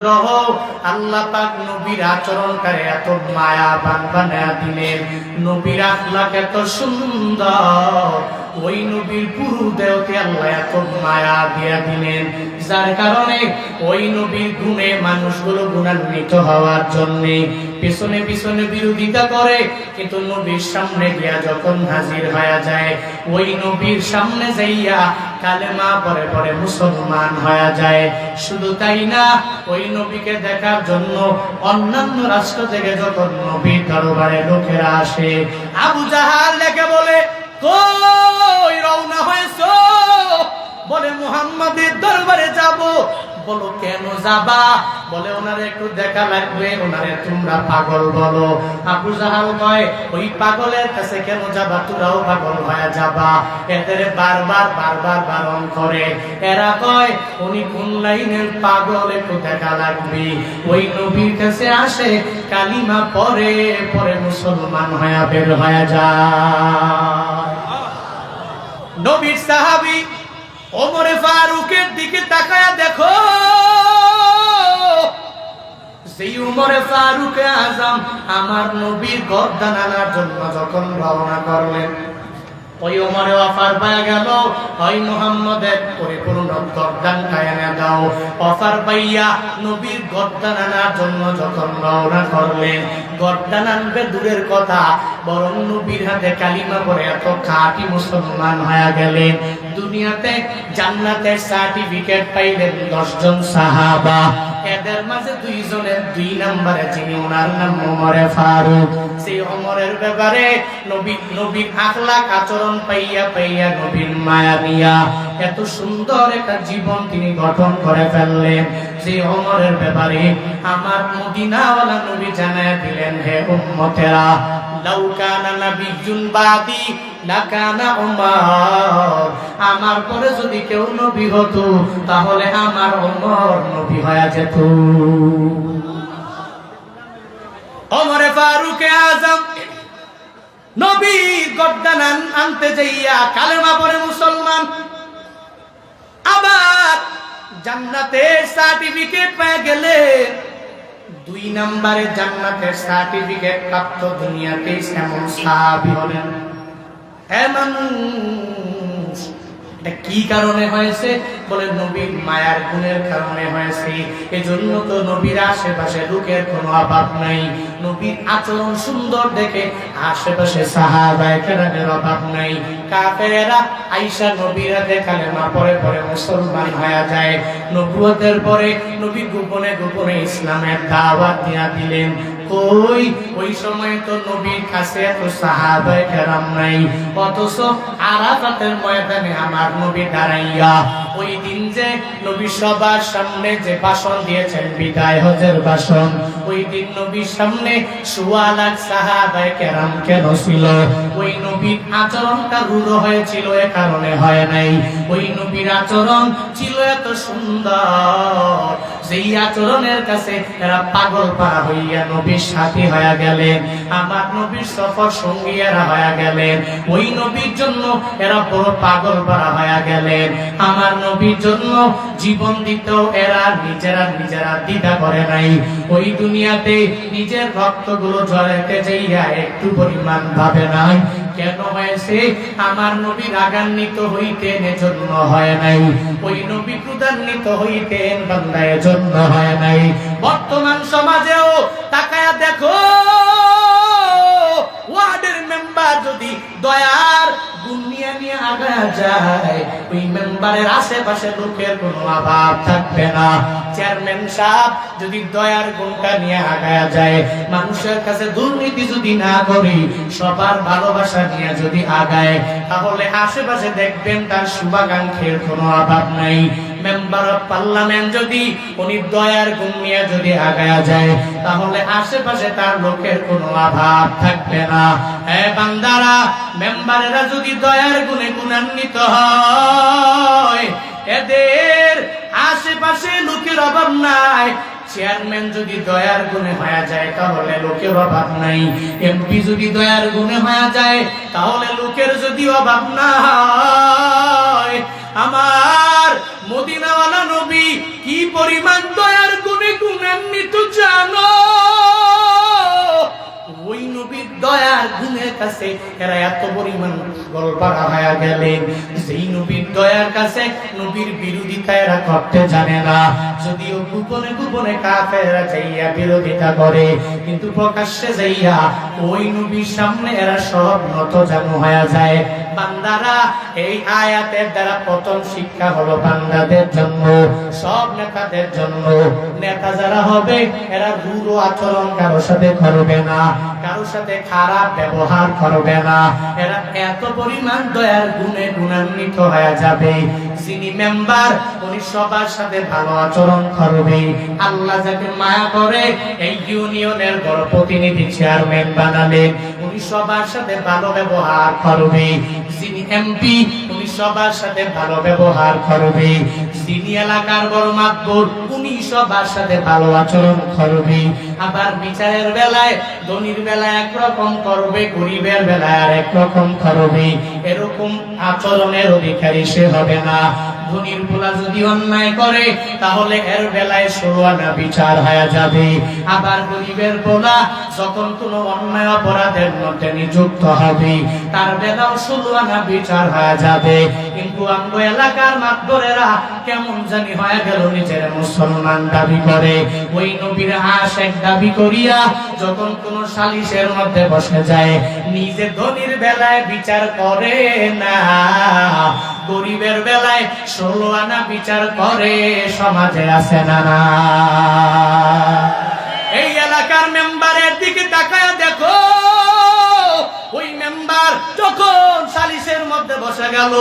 আল্লাহ পাক নবীর আচরণকারে এত মায়াবান বানায়া দিলেন, নবীর আখলাক এত সুন্দর, ওই নবীর পুরো দেহকে আল্লাহ এত মায়া দিয়া দিলেন, যার কারণে ওই নবীর গুণে মানুষগুলো গুণান্বিত হওয়ার জন্য পিছনে পিছনে বিরোধিতা করে, কিন্তু নবীর সামনে গিয়া যখন হাজির হয়ে যায়, ওই নবীর সামনে যাইয়া কালেমা পরে পরে মুসলমান হয়ে যায়। শুধু তাই না, ওই নবীকে দেখার জন্য অন্যান্য রাষ্ট্র থেকে যখন নবীর দরবারে লোকেরা আসে, আবু জাহাল ডেকে বলে, কই রওনা হয়েছো? বলে মুহাম্মাদের দরবারে যাব। বলো কেন যাবা? বলে ওনারে একটু দেখা লাগবে, ওনারে তোমরা পাগল বলো। আবু জাহাল কয়, ওই পাগলের কাছে কেন যাবা? তোরাও পাগল হয়ে যাবা। এদের বারবার বারবার বারণ করে। এরা কয়, উনি কোন লাইনের পাগল, একটু দেখা লাগবে। ওই নবীর কাছে আসে, কালিমা পরে পরে মুসলমান হয়ে বের হয়ে যায়। নবীর সাহাবী ওমরে ফারুকের দিকে তাকায়া দেখো, সেই ওমরে ফারুক আজম আমার নবীর গর্দান আনার জন্য যখন রওনা করলেন, ওই ওমরে অফার পাওয়া গেল, ওই মুহাম্মদের পরিপূর্ণ গর্দান কায়না দাও। অফার পাইয়া নবীর গর্দান আনার জন্য যখন রওনা করলেন, গর্দান আনবে দূরের কথা, বরং নবীর হাতে কালিমা পড়ে এত খাঁটি মুসলমান হয়ে গেলেন। দুনিয়াতে জান্নাতের সার্টিফিকেট পাইলেন 10 জন সাহাবা। এদের মাঝে 2 জনের 2 নম্বরে, যিনি ওনার নাম ওমরে ফারুক। সেই ওমরের ব্যাপারে নবীর আখলাক আচরণ পাইয়া পাইয়া নবীর মায়া নিয়া এত সুন্দর একটা জীবন তিনি গঠন করে ফেললেন। সেই ওমরের ব্যাপারে আমার মদিনাওয়ালা নবী জানায় দিলেন, হে উম্মতেরা, লাউ কানা নাবিয়্যুন বাদি লাকানা উমর, আমার পরে যদি কেউ নবী হতো তাহলে আমার ওমর নবী হয়ে যেত। ওমরে ফারুক আজম নবীর গর্দান আনতে যাইয়া কালেমা পড়ে মুসলমান, আবার জান্নাতের সার্টিফিকেট পেয়ে গেলে। 2 নম্বরে জান্নাতের সার্টিফিকেট প্রাপ্ত দুনিয়াতে এমন সাহাবী হলেন। মানুষ এটা কি কারণে হয়েছে? বলে নবীর মায়ার গুণের কারণে হয়েছে। এজন্য তো নবীর আশেপাশে লোকের কোনো অভাব নাই। নবীর আচরণ সুন্দর দেখে আশেপাশে সাহাবায়ে কেরামের অভাব নাই। কাফেরেরা আয়েশা নবীর হাতে কালেমা পড়ে পড়ে মুসলমান হয়ে যায়। নবুয়তের পরে নবী গোপনে গোপনে ইসলামের দাওয়াত দিয়া দিলেন। ওই সময় তো নবীর কাছে এত সাহাবায়ে কেরাম নাই, অথচ আরাফাতের ময়দানে আমার নবী দাঁড়াইয়া ওই দিন যে নবী সবার সামনে যে ভাষণ দিয়েছেন, বিদায় হজের ভাষণ, ওই দিন নবীর সামনে 1.25 লাখ সাহাবায়ে কেরাম কেন ছিল? ওই নবীর আচরণটা রূঢ় হয়েছিল, এ কারণে হয় নাই। ওই নবীর আচরণ ছিল এত সুন্দর, যেই আচরণের কাছে এরা পাগল পারা হইয়া নবীর সাথী হয়ে গেলেন, আমার নবীর সফর সঙ্গী এরা হয়ে গেলেন। ওই নবীর জন্য এরা বড় পাগল পারা হয়ে গেলেন। আমার নবীর জন্য জীবন দিতেও এরা নিজেরা দ্বিধা করে নাই। ওই দুনিয়াতে নিজের রক্তগুলো ঝরাইতে যাইয়া একটু পরিমাণ ভাবে নাই। কেন হয়েছে? আমার নবী রাগান্বিত হইতেন, এজন্য হয় নাই। ওই নবী ক্রোধান্বিত হইতেন, বান্দা এজন্য হয় নাই। বর্তমান সমাজেও তাকায়া দেখো, ওয়ার্ডের মেম্বার যদি দয়ার গুণ নিয়ে আগায়া যায়, ওই মেম্বারের আশেপাশে লোকের কোনো অভাব থাকবে না। চেয়ারম্যান সাহেব যদি দয়ার গুণটা নিয়ে আগায়া যায়, মানুষের কাছে দুর্নীতি যদি না করি, সবার ভালোবাসা নিয়ে যদি আগায়, তাহলে আশেপাশে দেখবেন তার শুভাকাঙ্ক্ষীর কোনো অভাব নাই। মেম্বার অফ পার্লামেন্ট যদি উনি দয়ার গুণ নিয়ে যদি আগায়া যায়, তাহলে আশেপাশে তার লোকের কোনো অভাব থাকবে না। হ্যাঁ বান্দারা, মেম্বারেরা যদি দয়ার গুণে গুণান্বিত হয়, এদের আশেপাশে লোকের অভাব নাই। চেয়ারম্যান যদি দয়ার গুণে হয়ে যায়, তাহলে লোকের অভাব নাই। এমপি যদি দয়ার গুণে হয়ে যায়, তাহলে লোকের যদি অভাব না হয়। আমার মদিনাওয়ালা নবী কি পরিমাণ দয়ার গুণে গুণে গুণান্বিত জানো, ওই নবীর দয়ার গুণের কাছে এরা এত পরিমাণ গলপাড়া হয়ে গেলেন, যেই নবীর দয়ার কাছে নবীর বিরোধিতা এরা করতে জানে না। যদিও গোপনে গোপনে কাফেররা যাইয়া বিরোধিতা করে, কিন্তু প্রকাশ্যে যাইয়া ওই নবীর সামনে এরা সব নত জানু হয়ে যায়। বান্দারা, এই আয়াতের দ্বারা প্রথম শিক্ষা হলো বান্দাদের জন্য, সব নেতাদের জন্য। নেতা যারা হবে এরা রূঢ় আচরণ কারোর সাথে করবে না, কারোর সাথে খারাপ ব্যবহার করবে না। এরা এত পরিমাণ দয়ার গুণে গুণান্বিত হয়ে যাবে। যিনি মেম্বার উনি সবার সাথে ভালো আচরণ করবে। আল্লাহ যাকে মায়া করে এই ইউনিয়নের বড় প্রতিনিধি চেয়ারম্যান বানালেন, উনি সবার সাথে ভালো ব্যবহার করবে। যিনি এমপি উনি সবার সাথে ভালো ব্যবহার করবে। যিনি এলাকার বড় মাতবর উনি সবার সাথে ভালো আচরণ করবে। আবার বিচারের বেলায় ধনীর বেলায় একরকম করবে, গরিবের বেলায় আর একরকম করবে। এরকম আচরণের অধিকারী সে হবে না। ধনীর পোলা যদি অন্যায় করে তাহলে এর বেলায় 16 আনা বিচার হয়ে যাবে। আবার গরিবের পোলা যখন কোনো অন্যায় অপরাধের মধ্যে নিযুক্ত হবে তার বেলাও 16 আনা বিচার হয়ে যাবে। কিন্তু আমরা এলাকার মাতবরেরা কেমন জানি হয়ে গেল, নিজের মুসলমান দাবি করে, ওই নবীর আশিক দাবি করিয়া যখন কোন সালিশের মধ্যে বসে যায় নিজে ধনীর বেলায় বিচার করে না, গরিবের বেলায় 16 আনা বিচার করে। সমাজে আছে না? এই এলাকার মেম্বারের দিকে তাকায় দেখো, ওই মেম্বার যখন সালিশের মধ্যে বসে গেল,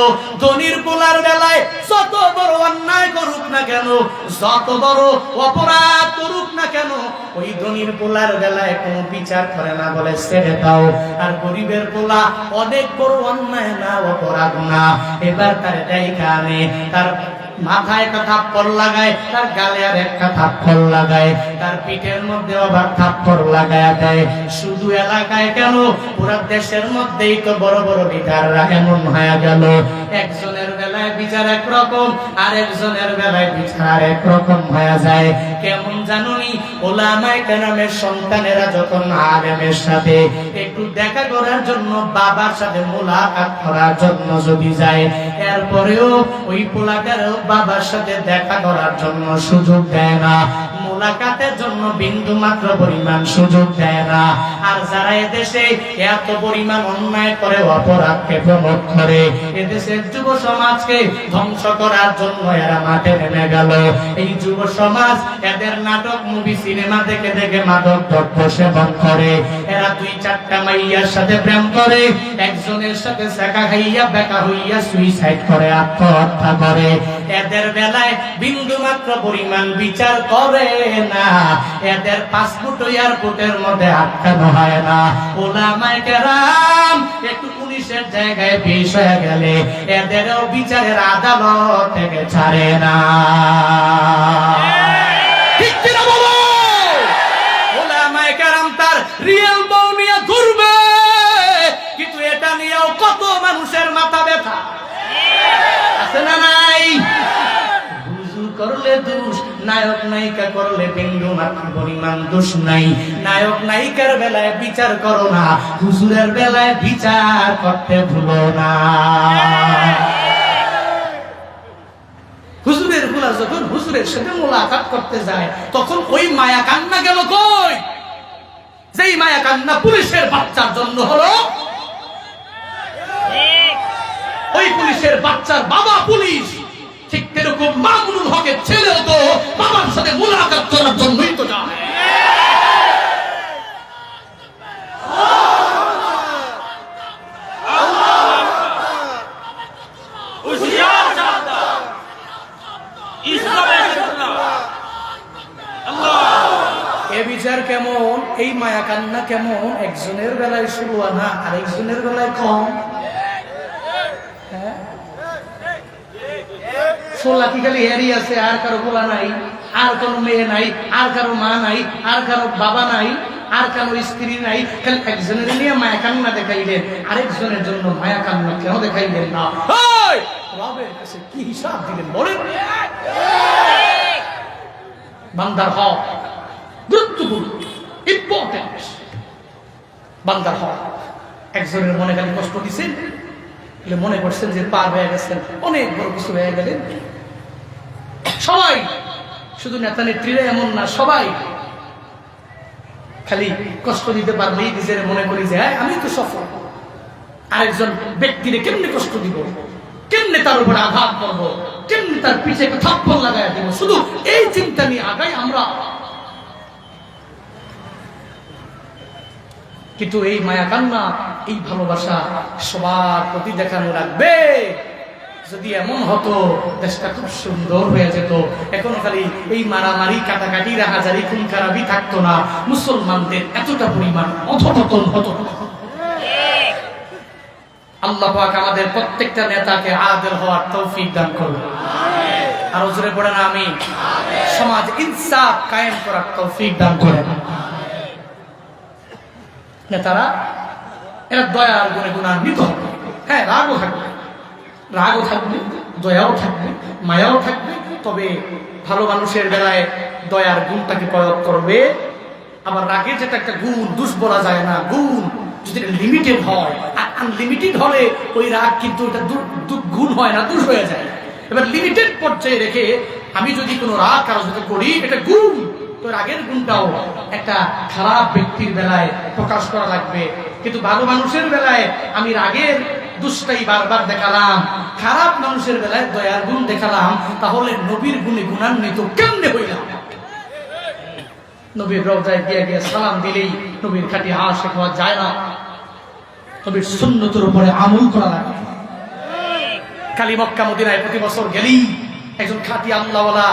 ধনীর পোলার বেলায় যত বড় অন্যায় করুক না কেন, যত বড় অপরাধ করুক না কেন, ওই ধনীর পোলার বেলায় কোনো বিচার করে না, বলে ছেড়ে দাও। আর গরিবের পোলা অনেক বড় অন্যায় না, অপরাধ না, এবার তার দেখানে তার মাথায় একটা থাপ্পড় লাগায়, তার গালে আর একটা থাপ্পড় লাগায়, তার পিঠের মধ্যে আবার থাপ্পড় লাগায় দেয়। শুধু এলাকায় কেন, পুরা দেশের মধ্যেই তো বড় বড় বিচাররা এমন হয়ে গেল, একজনের বেলায় বিচার একরকম আর একজনের বেলায় বিচার একরকম হয়ে যায়। কেমন জানুনি, ওলামায়ে কেরামের সন্তানেরা যখন আলেমের সাথে একটু দেখা করার জন্য, বাবার সাথে মুলাকাত করার জন্য যদি যায়, এরপরেও ওই পোলাকারও বাবার সাথে দেখা করার জন্য সুযোগ দেয় না, মুলাকাতের জন্য বিন্দু মাত্র পরিমাণ সুযোগ দেয় না। আর যারা এদেশে এত পরিমাণ অন্যায় করে, অপরাধকে প্রমোট করে, এদেশের যুব সমাজকে ধ্বংস করার জন্য এরা মাঠে নেমে গেল। এই যুব সমাজ এদের নাটক, মুভি, সিনেমা দেখে দেখে মাদক দ্রব্য সেবন করে। এরা 2-4টা মাইয়ার সাথে প্রেম করে, একজনের সাথে শেখা খাইয়া বেকা হইয়া সুইসাইড করে, আত্মহত্যা করে। এদের বেলায় বিন্দু মাত্র পরিমাণ বিচার করে না, এদের পাসপোর্ট এয়ারপোর্টের মধ্যে আটকানো হয় না। ওলামায়ে কেরাম একটু পুলিশের জায়গায় পেশ হয়ে গেলে এদেরও বিচারের আদালত থেকে ছাড়ে না। ঠিক কিনা বলো? ওলামায়ে কেরাম তার রিয়েল বউ নিয়ে ঘুরবে, কিন্তু এটা নিয়েও কত মানুষের মাথা ব্যথা আছে না নাই? করলে দোষ, নায়ক নায়িকা করলে বিন্দু মাত্র পরিমাণ দোষ নাই। নায়ক নায়িকার বেলায় বিচার করো না, হুজুরের বেলায় বিচার করতে ভুলো না। হুজুরের গুলা যখন হুজুরের সাথে মুলাকাত করতে যায় তখন ওই মায়া কান্না গেল কই? যেই মায়া কান্না পুলিশের বাচ্চার জন্য হলো, ওই পুলিশের বাচ্চার বাবা পুলিশ, ঠিক তেরকম মামুনুল হকের ছেলেও তো বাবার সাথে মুলাকাত করার জন্যই তো যায়। এ বিচার কেমন, এই মায়া কান্না কেমন? একজনের বেলায় 16 আনা আর একজনের বেলায় কম। হ্যাঁ, 16 কি খালি হেরি আছে, আর কারো পোলা নাই, আর কারো মেয়ে নাই, আর কারো মা নাই, আর কারো বাবা নাই, আর কারো স্ত্রী নাই, খালি একজনের নিয়ে মায়া কান্না দেখাইলেন, আরেকজনের জন্য মায়া কান্না কেন দেখাইলেন না? রবের কাছে কি হিসাব দিলেন বলেন? বান্দার হক গুরুত্বপূর্ণ, ইম্পর্টেন্ট। বান্দার হক। একজনের মনে খালি কষ্ট দিচ্ছেন, মনে করছেন যে পার হয়ে গেছেন, অনেক বড় কিছু হয়ে গেলেন। সবাই, শুধু নেতা নেত্রীরা এমন না, সবাই খালি কষ্ট দিতে পারলেই নিজের মনে করি যে আমি তো সফল। আরেকজন ব্যক্তিরে কেমনে কষ্ট দিব, কেমনে তার উপর আঘাত করবো, কেমনে তার পিঠে একটা থাপ্পড় লাগাই দিব, শুধু এই চিন্তা নিয়ে আগাই আমরা। কিন্তু এই মায়া কান্না, এই ভালোবাসা সবার প্রতি দেখানো লাগবে। যদি এমন হতো দেশটা খুব সুন্দর হয়ে যেত। এখনো খালি এই মারামারি, কাটাকাটি, রাহাজারি, খুন খারাপই থাকতো না, মুসলমানদের এতটা পরিমাণ অধঃপতন হতো। আল্লাহ পাক আমাদের প্রত্যেকটা নেতাকে আদেল হওয়ার তৌফিক দান করুন। আর জোরে পড়েন আমিন। সমাজ ইনসাফ কায়েম করার তৌফিক দান করেন। নেতারা এরা দয়ার গুণে গুণান্বিত হবে। হ্যাঁ, রাগও থাকবে, রাগও থাকবে, দয়াও থাকবে, মায়াও থাকবে। তবে ভালো মানুষের বেলায় দয়ার গুণটাকে প্রয়োগ করবে। আবার রাগের যেটা একটা গুণ, দোষ বলা যায় না, গুণ যদি লিমিটেড হয়, আর আনলিমিটেড হলে ওই রাগ কিন্তু এটা গুণ হয় না, দোষ হয়ে যায়। এবার লিমিটেড পর্যায়ে রেখে আমি যদি কোনো রাগ কারোর সাথে করি, এটা গুণ, তো রাগের গুণটাও একটা খারাপ ব্যক্তির বেলায় প্রকাশ করা লাগবে। কিন্তু ভালো মানুষের বেলায় আমি রাগের দুষ্টাই বারবার দেখালাম, খারাপ মানুষের বেলায় দয়ার গুণ দেখালাম, তাহলে নবীর গুণে গুণান্বিত কেমনে হইলাম? নবীর রওজায় গিয়ে গিয়ে সালাম দিলেই নবীর খাঁটি আশিক হওয়া যায় না। নবীর সুন্নতের উপরে আমল করা লাগে। খালি মক্কা মদিনায় প্রতি বছর গেলেই একজন খাঁটি আল্লাহওয়ালা,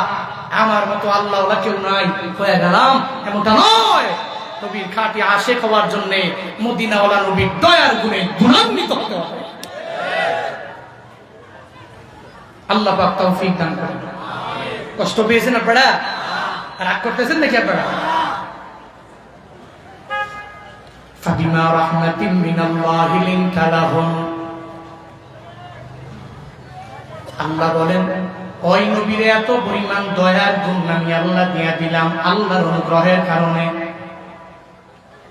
আমার মতো আল্লাহওয়ালা কেউ নাই হয়ে গেলাম, এমনটা নয়। নবীর খাঁটি আশিক হওয়ার জন্য মদিনাওয়ালা নবীর দয়ার গুণে গুণান্বিত হতে হবে। আল্লাহ পাক তৌফিক দান করেন। কষ্ট পেয়েছেন আপনারা? রাগ করতেছেন নাকি আপনারা? ফাবিমা রাহমাতিম মিনাল্লাহি লিনতা লাহুম। আল্লাহ বলেন, ওই নবীরে এত পরিমাণ দয়ার গুণ আমি আল্লাহ দিয়া দিলাম আল্লাহর অনুগ্রহের কারণে।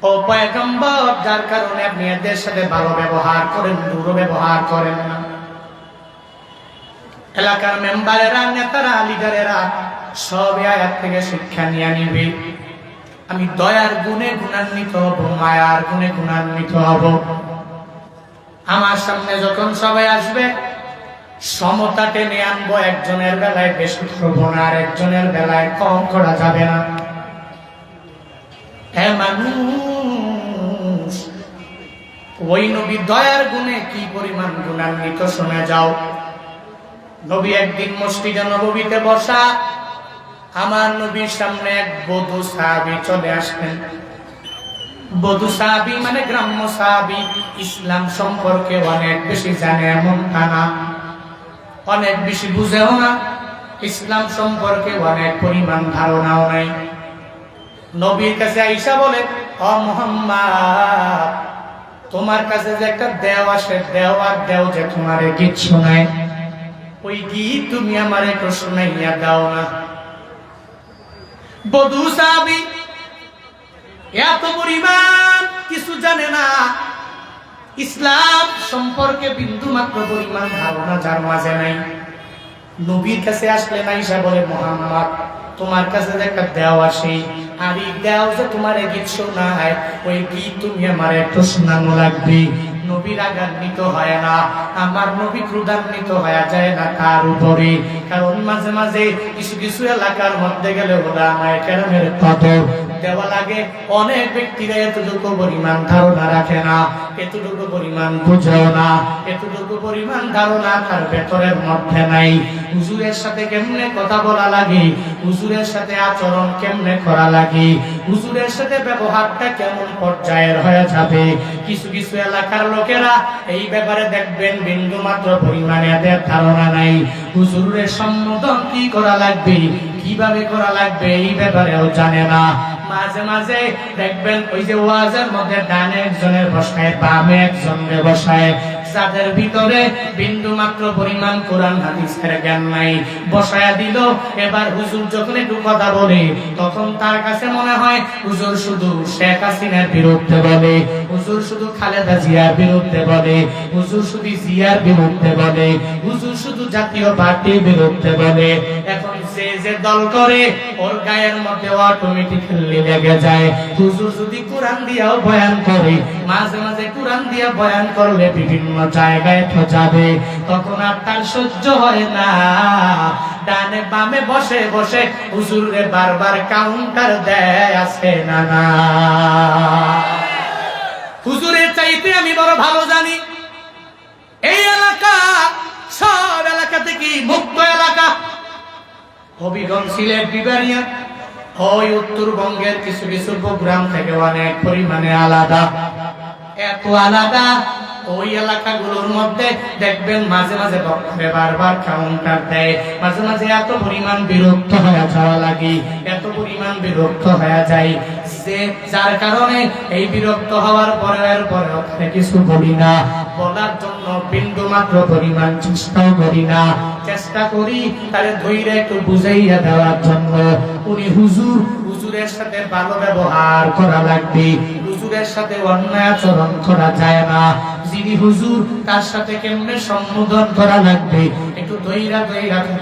ও পয়গম্বর, যার কারণে আপনি এদের সাথে ভালো ব্যবহার করেন, দুর্ব্যবহার করেন না। এলাকার মেম্বারেরা, নেতারা, লিডারেরা সব আয়াত থেকে শিক্ষা নিয়ে নিবে। আমি দয়ার গুণে গুণান্বিত হব, মায়ার গুণে গুণান্বিত হব। আমার সামনে যখন সবাই আসবে, সমতা টেনে আনবো। একজনের বেলায় বেশি করবো না, আর একজনের বেলায় কম করা যাবে না। হ্যাঁ মানুষ, ওই নবী দয়ার গুণে কি পরিমাণ গুণান্বিত শুনে যাও। নবী একদিন মসজিদে নববীতে বসা, আমার নবীর সামনে এক বধূ সাহাবী চলে আসলেন। বধূ সাহাবী মানে গ্রাম্য সাহাবী, ইসলাম সম্পর্কে অনেক বেশি জানে এমনটা না, অনেক বেশি বুঝেও না, ইসলাম সম্পর্কে অনেক পরিমাণ ধারণাও নাই। নবীর কাছে আইসা বলে, ও মুহাম্মদ, তোমার কাছে যে একটা দেও আসে, দেও আর দেও যে তোমারে গীত শোনায়, ওই গীত তুমি আমারে একটু শোনাইয়া দাও না। বধূ সাহাবী এত পরিমাণ কিছু জানে না, ইসলাম সম্পর্কে বিন্দু মাত্র পরিমাণ ধারণা যার মাঝে নাই। নবীর কাছে আসলে আয়েশা বলে, মুহাম্মদ, তোমার কাছে যে একটা দেও আসে, আর এই দেও যে তোমার গীত শোনায়, ওই গীত তুমি আমার একটু শোনানো লাগবে। নবী রাগান্বিত হয় না, আমার নবী ক্রোধান্বিত হয়ে যায় না তার উপরে। কারণ মাঝে মাঝে কিছু কিছু এলাকার মধ্যে গেলে ওলামায়ে কেরামের কদর দেওয়া লাগে। অনেক ব্যক্তিরা এতটুকু পরিমাণ ধারণা রাখে না, এতটুকু পরিমাণ বুঝেও না, এতটুকু পরিমাণ ধারণা তার ভেতরের মধ্যে নাই। হুজুরের সাথে কেমনে কথা বলা লাগে, হুজুরের সাথে আচরণ কেমনে করা লাগে, হুজুরের সাথে ব্যবহারটা কেমন পর্যায়ের হয়ে যাবে, কিছু কিছু এলাকার লোকেরা এই ব্যাপারে দেখবেন বিন্দু মাত্র পরিমাণে এদের ধারণা নাই। হুজুরের সম্বোধন কি করা লাগবে, কিভাবে করা লাগবে, এই ব্যাপারেও জানে না। মাঝে মাঝে দেখবেন ওই যে ওয়াজের মধ্যে ডানে একজনের বসায়, বামে একজনের বসায়, যাদের ভিতরে বিন্দু মাত্র পরিমাণ কোরআন হাদিসের জ্ঞান নাই, বসায়া দিল। এবার হুজুর যখন একটু কথা বলে তখন তার কাছে মনে হয় হুজুর শুধু শেখ হাসিনার বিরুদ্ধে বলে, হুজুর শুধু খালেদা জিয়ার বিরুদ্ধে বলে, হুজুর শুধু জিয়ার বিরুদ্ধে বলে, হুজুর শুধু জাতীয় পার্টির বিরুদ্ধে বলে। এখন যে যে দল করে ওর গায়ের মধ্যে অটোমেটিক্যালি লেগে যায়। হুজুর যদি কোরআন দিয়েও বয়ান করে, মাঝে মাঝে কোরআন দিয়ে বয়ান করলে বিভিন্ন জায়গায় তো যাবে, তখন আর তার সহ্য হয় না। ডানে বামে বসে বসে হুজুরে বারবার কাউন্টার দেয়, আছে না না? হুজুরের চাইতে আমি বড় ভালো জানি এই এলাকা সব এলাকা থেকে মুক্ত এলাকা। হবিগঞ্জ, সিলেট, বিবাড়িয়া, ওই উত্তরবঙ্গের কিছু কিছু প্রোগ্রাম থেকে অনেক পরিমাণে আলাদা, এত আলাদা। ওই এলাকাগুলোর মধ্যে দেখবেন মাঝে মাঝে বক্তব্যে বারবার কাউন্টার দেয়, মাঝে মাঝে এত পরিমাণ বিরক্ত হয়ে যাওয়া লাগে, এত পরিমাণ বিরক্ত হয়ে যায় যে যার কারণে এই বিরক্ত হওয়ার পরের পরে কিছু বলি না, বলার জন্য বিন্দু মাত্র পরিমাণ চেষ্টাও করি না। চেষ্টা করি তারে ধৈর্য একটু বুঝাইয়া দেওয়ার জন্য। উনি হুজুর, হুজুরের সাথে ভালো ব্যবহার করা লাগবে, হুজুরের সাথে অন্যায় আচরণ করা যায় না। যিনি হুজুর তার সাথে কেমনে সম্বোধন করা লাগবে একটু ধৈর্য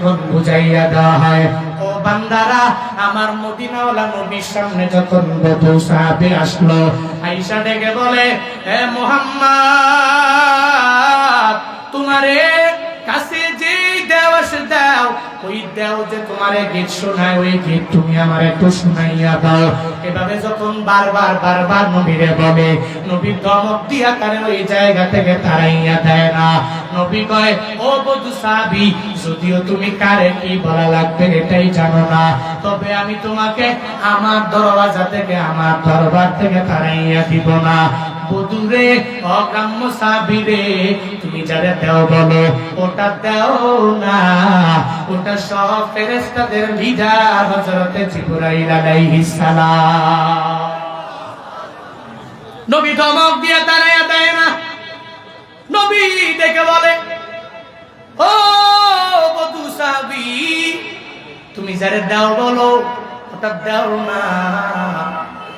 তখন বুঝাইয়া দেওয়া হয়। ও বান্দারা, আমার মদিনাওয়ালা নবীর সামনে যখন বধূ সাহাবী আসলো, আয়েশা ডেকে বলে, হে মুহাম্মদ, তোমারে কাছে যে দেও সে দাও, ওই দেও যে তোমারে গীত শোনায়, ওই গীত তুমি আমার একটু শুনাইয়া দাও। এভাবে যখন বারবার বারবার নবীরে বলে, নবী ধমক দিয়া তারে ওই জায়গা থেকে তাড়াইয়া দেয় না। নবী কয়, ও বধূ সাহাবী, যদিও তুমি কারে কি বলা লাগবে এটাই জানো না, তবে আমি তোমাকে আমার দরওয়াজা থেকে, আমার দরবার থেকে তাড়াইয়া দিব না। বধূরে, অগ্রাম্য সাহাবী রে, তুমি যারা দেও বলো ওটা দেও না, ওটা সব ফেরেশতাদের লিডার হযরতে জিবরাইল আলাইহিস সালাম। নবী ধমক দিয়ে তাড়াইয়া দেয় না। নবী ডেকে বলে, ও বধূ সাহাবী, তুমি যারা দাও বলো ওটা দাও না,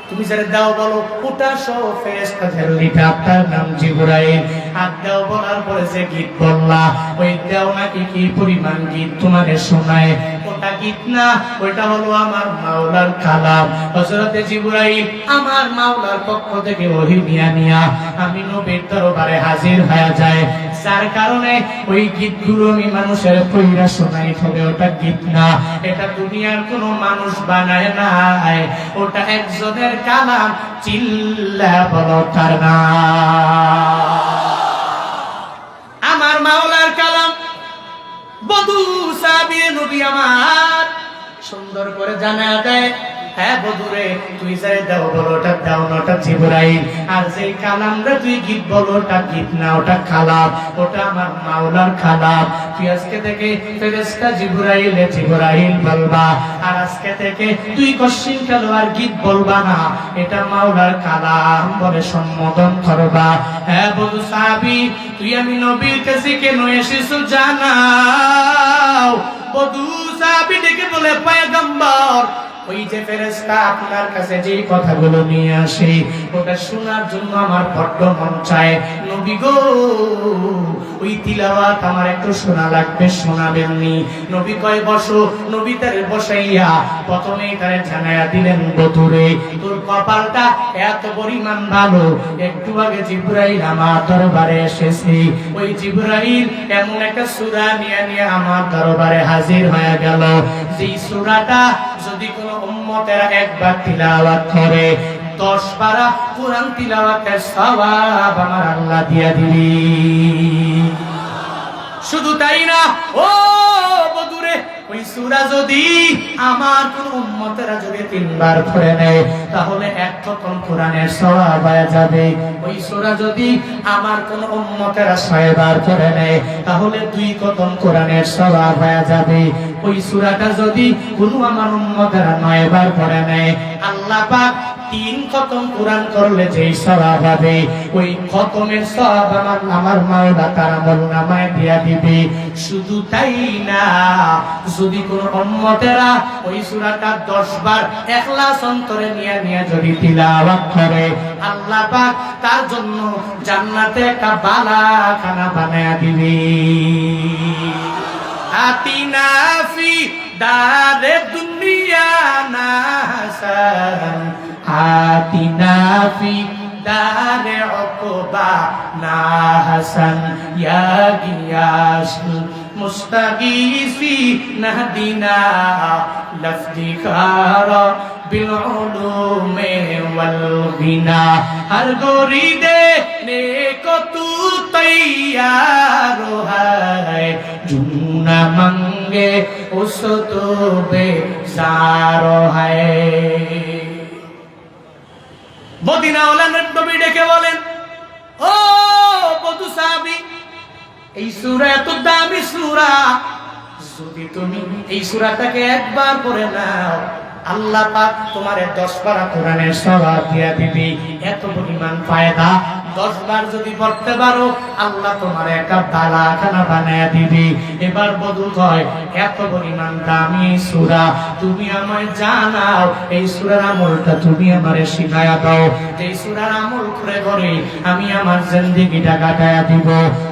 তুমি যারা দাও বলো ওটা সব ফেরেশতাদের লিডার, তার নাম জিবরাইল। আর দাও বলার পরে যে গীত বললা, ওই দাও নাকি কি পরিমাণ গীত তোমারে শোনায়, ওটা গীত না, ওইটা হলো আমার মাওলার কালাম। হযরতে জিবরাইল আমার মাওলার পক্ষ থেকে ওহী নিয়া আমি নবীর দরবারে হাজির হয়ে যায়, যার কারণে ওই গীতগুলো আমি মানুষের কইরা শোনাই, তবে ওটা গীত না, এটা দুনিয়ার কোনো মানুষ বানায় নাই, ওটা একজনের কালাম। চিল্লা বলো তার নাম। আমার মাওলার কালাম। বধূ সাহাবী নবী আমার সুন্দর করে জানা দেয়, হ্যাঁ বধূরে, তুই যাই দাও বলো ওটা দাও না, ওটা জিবরাইল। আর যেই কালাম রে তুই গীত বলো ওটা গীত না, ওটা কালাম, ওটা আমার মাওলার কালাম। তুই আজকে থেকে ফেরেশতা জিবরাইল বলবা, আর আজকে থেকে তুই কশিন কালো আর গীত বলবা না, এটা মাওলার কালাম বলে সম্বোধন করবা। হ্যাঁ বধূ সাহাবী, তুই আমি নবীর কাছে কেন এসেছো জানাও। বধূ সাহাবী ডেকে বলে, পয়গম্বর, ওই যে ফেরেশতা আপনার কাছে যে কথাগুলো নিয়ে আসে ওটা শোনার জন্য আমার বড্ড মন চায়। নবী গো, ওই তিলাওয়াত আমার একটু শোনা লাগবে, শোনাবেননি? নবী কয়, বসো। নবী তারে বসাইয়া প্রথমেই তারে জানাইয়া দিলেন, বধূরে, তোর কপালটা এত পরিমাণ ভালো, একটু আগে জিবরাইল আমার দরবারে এসেছে, ওই জিবরাইল এমন একটা সূরা নিয়ে আমার দরবারে হাজির হয়ে গেল, যেই সূরাটা যদি কোন উম্মতেরা একবার তিলাওয়াত করে 10 পারা কুরআন তিলাওয়াতের সওয়াব আমার আল্লাহ দিয়া দিবি। শুধু তাই না, ও বধূরে, ওই সূরা যদি আমার কোন উম্মতেরা যদি 3 বার পড়ে নেয় তাহলে 1 খতম কোরআনের সওয়াব হয়ে যাবে। ওই সূরা যদি আমার কোন উম্মতেরা 6 বার পড়ে নেয় তাহলে 2 খতম কোরআনের সওয়াব হয়ে যাবে। ওই সূরাটা যদি কোন আমার উম্মতেরা 9 বার পড়ে নেয়, আল্লাহ পাক 3 খতম কোরআন করলে যেই সওয়াব হবে ওই খতমের সওয়াব আমার মাওলা তার আমলনামায় দিয়া দিবে। শুধু তাই না, যদি কোন উম্মতেরা ওই সূরাটা 10 বার ইখলাস অন্তরে নিয়ে যদি তিলাওয়াত করে, আল্লাহ পাক তার জন্য জান্নাতে একটা বালাখানা বানায়া দিবে। আতিনা ফি দারে দুনিয়া না হাসান, আতিনা ফি দারে উকবা না হাসান, ইয়া গিয়াসুল মুস্তাগীসি নাহদিনা লফদিকারা বিল উলুমে ওয়াল গিনা। হর গোরিদে নেকো তু তৈয়ার है, जो न मंगे उस तो बेजार है। মদিনাওয়ালা নবী ডেকে বলেন, ও বধু সাহাবী, এই সূরা এত দামি সূরা, যদি তুমি এই সূরাটাকে একবার পড়ে নাও, আল্লাহ পাক তোমারে 10 পারা কোরআনের সওয়াব দিয়া দিবে। এত পরিমাণ ফায়দা, 10 বার যদি পড়তে পারো আল্লাহ তোমার একটা বালাখানা বানায়া দিবে। এবার বধূ কয়, এত পরিমাণ দামি সূরা তুমি আমায় জানাও, এই সূরার আমলটা তুমি আমারে শিখায়া দাও, যে সূরার আমল করে করে আমি আমার জিন্দেগিটা কাটায়া দিব।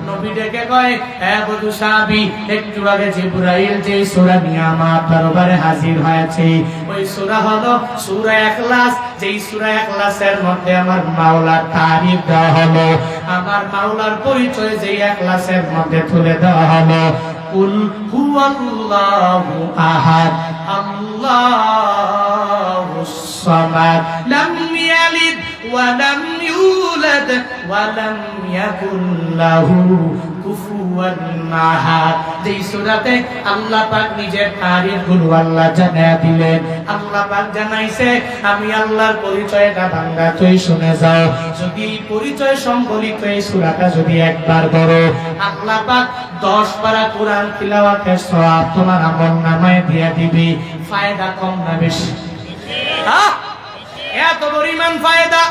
নবী ডেকে কয়, হে বধূ সাহাবী, একটু আগে জিবরাইল যে সূরা নিয়ে আমার দরবারে হাজির হয়েছে, ওই সূরা হলো সূরা ইখলাস। যেই সূরা ইখলাসের মধ্যে আমার মাওলার তারিফ দেওয়া হলো, আমার মাওলার পরিচয় যেই ইখলাসের মধ্যে তুলে দেওয়া হলো। কুল হুয়াল্লাহু আহাদ, আল্লাহুস সামাদ, লাম ইয়ালিদ ওয়া লাম ইউলাদ ওয়া লাম ইয়াকুল লাহু কুফুয়ান আহাদ। যেই সূরাতে আল্লাহ পাক নিজের তারিফগুলো আল্লাহ জানায়া দিলেন। আল্লাহ পাক জানাইছে, আমি আল্লাহর পরিচয়টা বান্দা তুই শুনে যাও। যদি পরিচয় সম্বলিত এই সূরাটা যদি একবার পড়ো, আল্লাহ পাক 10 পারা কোরআন তিলাওয়াতের সওয়াব তোমার আমলনামায় দিয়ে দিবে। ফায়দা কম না বেশি? এত পরিমাণ ফায়দা।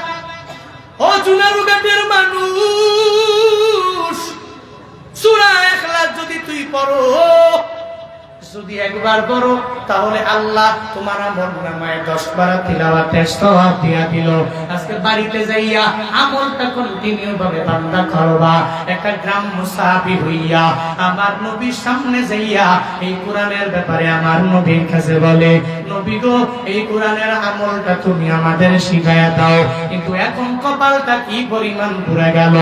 ও জুনারুঘাটের মানুষ, সূরা ইখলাস যদি তুই পড়ো, যদি একবার পড়ো, তাহলে আল্লাহ তোমার আমলনামায় 10 বার তিলাওয়াতের সওয়াব দিয়া দিল। আজকে বাড়িতে যাইয়া আমলটা কন্টিনিউ ভাবে বান্দা করবা। একটা গ্রাম্য সাহাবী হইয়া আমার নবীর সামনে যাইয়া এই কোরআনের ব্যাপারে আমার নবীর কাছে বলে, নবী গো, এই কোরআনের আমলটা তুমি আমাদের শিখায়া দাও। কিন্তু এখন কপালটা কি পরিমাণ পুড়ে গেল,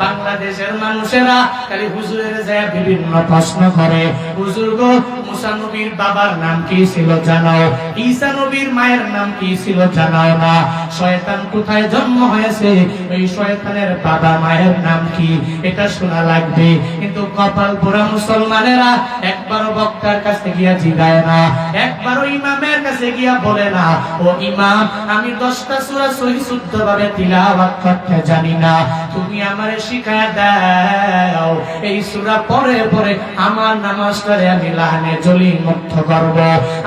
বাংলাদেশের মানুষেরা খালি হুজুরের যায় বিভিন্ন প্রশ্ন করে, হুজুর গো, মুসা নবীর বাবার নাম কি ছিল জানাও, ঈসা নবীর মায়ের নাম কি ছিল জানাও না, শয়তান কোথায় জন্ম হয়েছে, ওই শয়তানের বাবা মায়ের নাম কি, এটা শোনা লাগবে। কিন্তু কপাল পোড়া মুসলমানেরা একবারও বক্তার কাছে গিয়া জিগায় না, একবারও ইমামের কাছে গিয়া বলে না, ও ইমাম, আমি 10টা সূরা সহি শুদ্ধভাবে তিলাওয়াত করতে জানি না, তুমি আমারে শিখায়া দাও। এই সূরা পড়ে পড়ে আমার নামাজটারে আমি লাহানে জলি মুক্ত করব,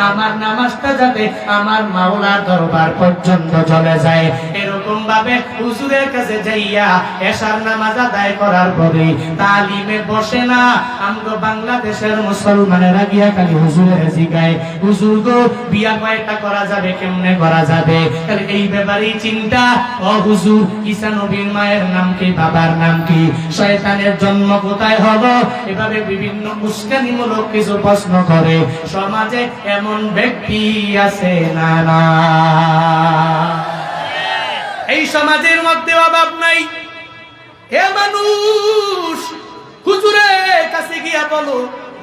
আমার নামাজটা যাতে আমার মাওলার দরবার পর্যন্ত চলে যায়। এরকম ভাবে হুজুরের কাছে যাইয়া এশার নামাজ আদায় করার পরে তালিমে বসে না। আমগো বাংলাদেশের মুসলমানেরা গিয়া খালি হুজুরের জিগায়, হুজুর গো, বিয়া কয়টা করা যাবে, কেমনে করা যাবে, খালি এই ব্যাপারেই চিন্তা। ও হুজুর, ঈসা নবীর মায়ের নাম কি, বাবার নাম কি, শয়তানের জন্ম কোথায় হলো, এভাবে বিভিন্ন উস্কানিমূলক কিছু প্রশ্ন করে। সমাজে এমন ব্যক্তি আছে না না? এই সমাজের মধ্যে অভাব নাই। হে মানুষ, হুজুরের কাছে গিয়া বলো,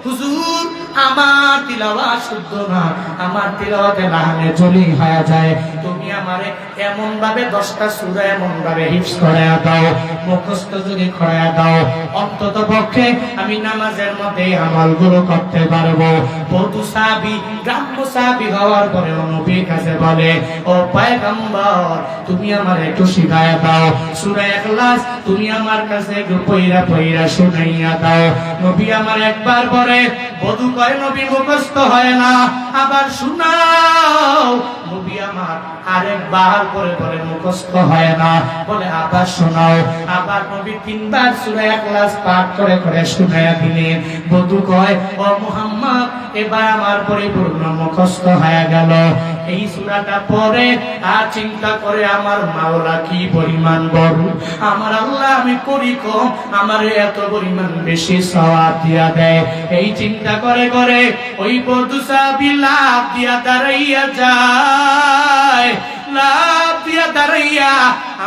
হুজুর, আমার তিলাওয়াত শুদ্ধ না, আমার তিলাওয়াতে লাহানে জলি হয়ে যায়, তুমি আমারে এমন ভাবে 10টা সূরা এমন ভাবে হিফজ করায়া দাও, মুখস্থ যদি করায়া দাও, অন্তত পক্ষে আমি নামাজের মধ্যে আমলগুলো করতে পারবো। বধু সাহাবী, গ্রাম্য সাহাবী হওয়ার পরে নবীর কাছে বলে, ও পয়গম্বর, তুমি আমারে একটু শিখায়া দাও, সূরা ইখলাস তুমি আমার কাছে একটু পইরা পইরা শুনাইয়া দাও। নবী আমার একবার পরে, বধু কয়, নবী মুখস্থ হয় না, আবার শোনাও। নবী আমার আরেকবার করে বলে মুখস্থ হয় না, বলে আবার শোনাও। আবার নবী 3 বার সূরা ইখলাস পাঠ করে করে শুনায়া দিলেন। বধূ কয়, ও মুহাম্মদ, এবার আমার পরিপূর্ণ মুখস্থ হয়ে গেল। এই সূরাটা পড়ে আর চিন্তা করে আমার মাওলা কি পরিমাণ বড়, আমার আল্লাহ আমি করি কম, আমার এত পরিমাণ বেশি সওয়াব দিয়া দেয়। এই চিন্তা করে করে ওই বধূ সাহাবী লাফ দিয়া দাঁড়াইয়া যায়, লাফ দিয়া দাঁড়াইয়া